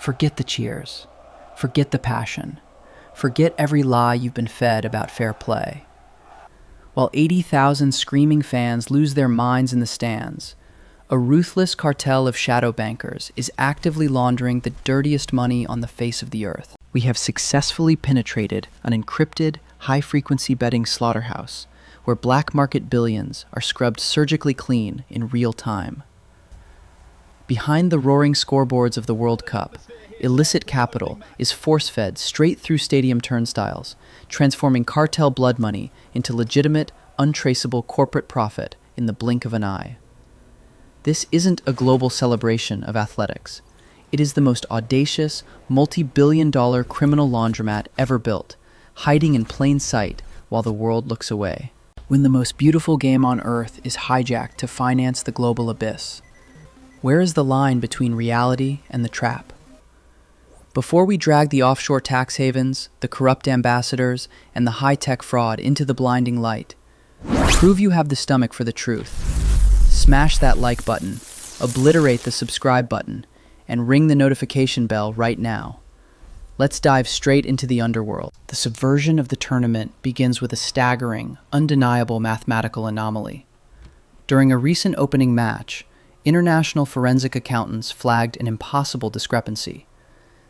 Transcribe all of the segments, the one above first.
Forget the cheers. Forget the passion. Forget every lie you've been fed about fair play. While 80,000 screaming fans lose their minds in the stands, a ruthless cartel of shadow bankers is actively laundering the dirtiest money on the face of the earth. We have successfully penetrated an encrypted, high-frequency betting slaughterhouse where black market billions are scrubbed surgically clean in real time. Behind the roaring scoreboards of the World Cup, illicit capital is force-fed straight through stadium turnstiles, transforming cartel blood money into legitimate, untraceable corporate profit in the blink of an eye. This isn't a global celebration of athletics. It is the most audacious, multi-billion-dollar criminal laundromat ever built, hiding in plain sight while the world looks away. When the most beautiful game on earth is hijacked to finance the global abyss, where is the line between reality and the trap? Before we drag the offshore tax havens, the corrupt ambassadors, and the high-tech fraud into the blinding light, prove you have the stomach for the truth. Smash that like button, obliterate the subscribe button, and ring the notification bell right now. Let's dive straight into the underworld. The subversion of the tournament begins with a staggering, undeniable mathematical anomaly. During a recent opening match, international forensic accountants flagged an impossible discrepancy.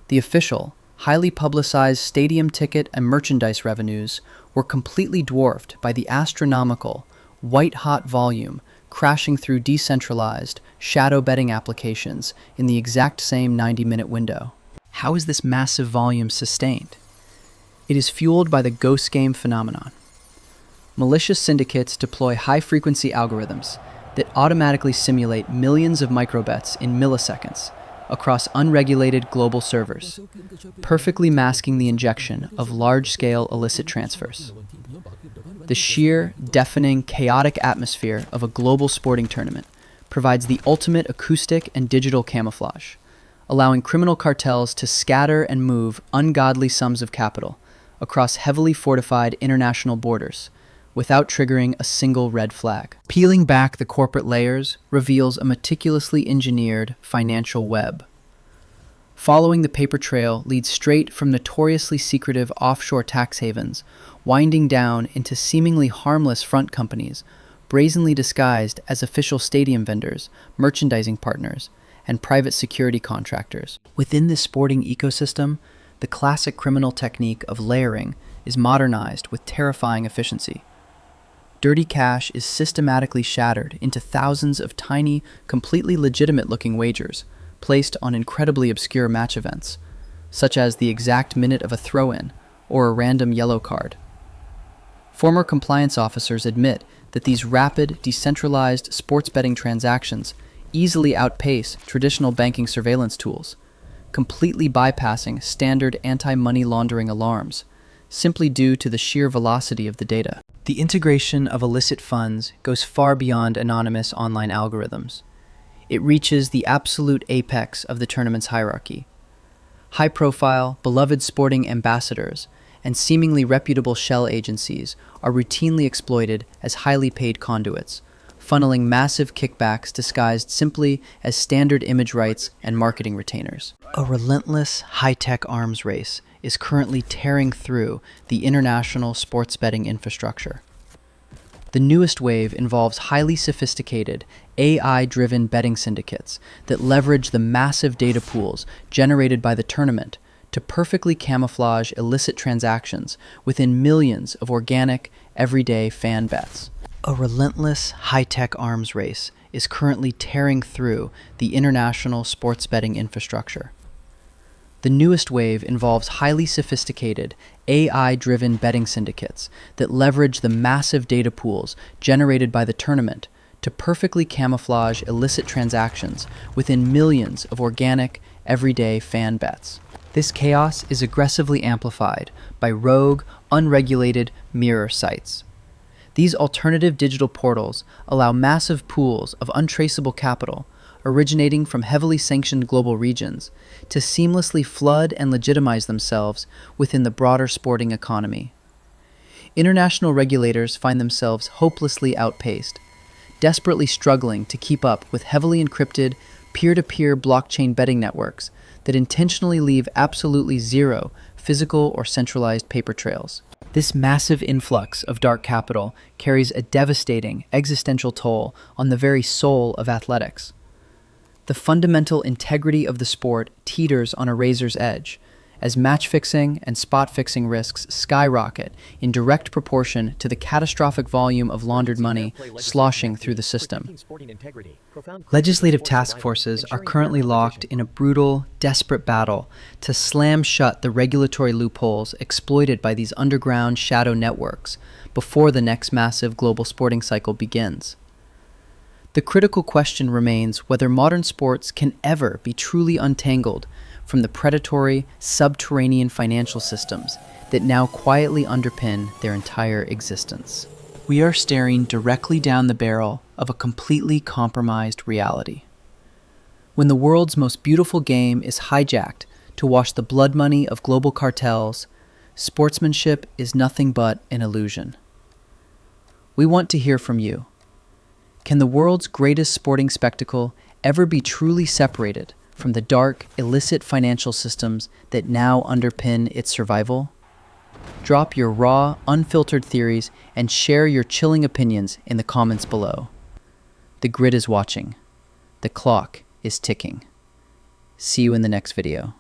The official, highly publicized stadium ticket and merchandise revenues were completely dwarfed by the astronomical, white-hot volume crashing through decentralized, shadow betting applications in the exact same 90-minute window. How is this massive volume sustained? It is fueled by the ghost game phenomenon. Malicious syndicates deploy high-frequency algorithms that automatically simulate millions of microbets in milliseconds across unregulated global servers, perfectly masking the injection of large-scale illicit transfers. The sheer, deafening, chaotic atmosphere of a global sporting tournament provides the ultimate acoustic and digital camouflage, allowing criminal cartels to scatter and move ungodly sums of capital across heavily fortified international borders without triggering a single red flag. Peeling back the corporate layers reveals a meticulously engineered financial web. Following the paper trail leads straight from notoriously secretive offshore tax havens, winding down into seemingly harmless front companies, brazenly disguised as official stadium vendors, merchandising partners, and private security contractors. Within this sporting ecosystem, the classic criminal technique of layering is modernized with terrifying efficiency. Dirty cash is systematically shattered into thousands of tiny, completely legitimate-looking wagers placed on incredibly obscure match events, such as the exact minute of a throw-in or a random yellow card. Former compliance officers admit that these rapid, decentralized sports betting transactions easily outpace traditional banking surveillance tools, completely bypassing standard anti-money laundering alarms, simply due to the sheer velocity of the data. The integration of illicit funds goes far beyond anonymous online algorithms. It reaches the absolute apex of the tournament's hierarchy. High-profile, beloved sporting ambassadors and seemingly reputable shell agencies are routinely exploited as highly paid conduits, funneling massive kickbacks disguised simply as standard image rights and marketing retainers. A relentless, high-tech arms race is currently tearing through the international sports betting infrastructure. The newest wave involves highly sophisticated, AI-driven betting syndicates that leverage the massive data pools generated by the tournament to perfectly camouflage illicit transactions within millions of organic, everyday fan bets. A relentless, high-tech arms race is currently tearing through the international sports betting infrastructure. The newest wave involves highly sophisticated, AI-driven betting syndicates that leverage the massive data pools generated by the tournament to perfectly camouflage illicit transactions within millions of organic, everyday fan bets. This chaos is aggressively amplified by rogue, unregulated mirror sites. These alternative digital portals allow massive pools of untraceable capital originating from heavily sanctioned global regions to seamlessly flood and legitimize themselves within the broader sporting economy. International regulators find themselves hopelessly outpaced, desperately struggling to keep up with heavily encrypted, peer-to-peer blockchain betting networks that intentionally leave absolutely zero physical or centralized paper trails. This massive influx of dark capital carries a devastating existential toll on the very soul of athletics. The fundamental integrity of the sport teeters on a razor's edge, as match fixing and spot fixing risks skyrocket in direct proportion to the catastrophic volume of laundered money sloshing through the system. Legislative task forces are currently locked in a brutal, desperate battle to slam shut the regulatory loopholes exploited by these underground shadow networks before the next massive global sporting cycle begins. The critical question remains whether modern sports can ever be truly untangled from the predatory, subterranean financial systems that now quietly underpin their entire existence. We are staring directly down the barrel of a completely compromised reality. When the world's most beautiful game is hijacked to wash the blood money of global cartels, sportsmanship is nothing but an illusion. We want to hear from you. Can the world's greatest sporting spectacle ever be truly separated from the dark, illicit financial systems that now underpin its survival? Drop your raw, unfiltered theories and share your chilling opinions in the comments below. The grid is watching. The clock is ticking. See you in the next video.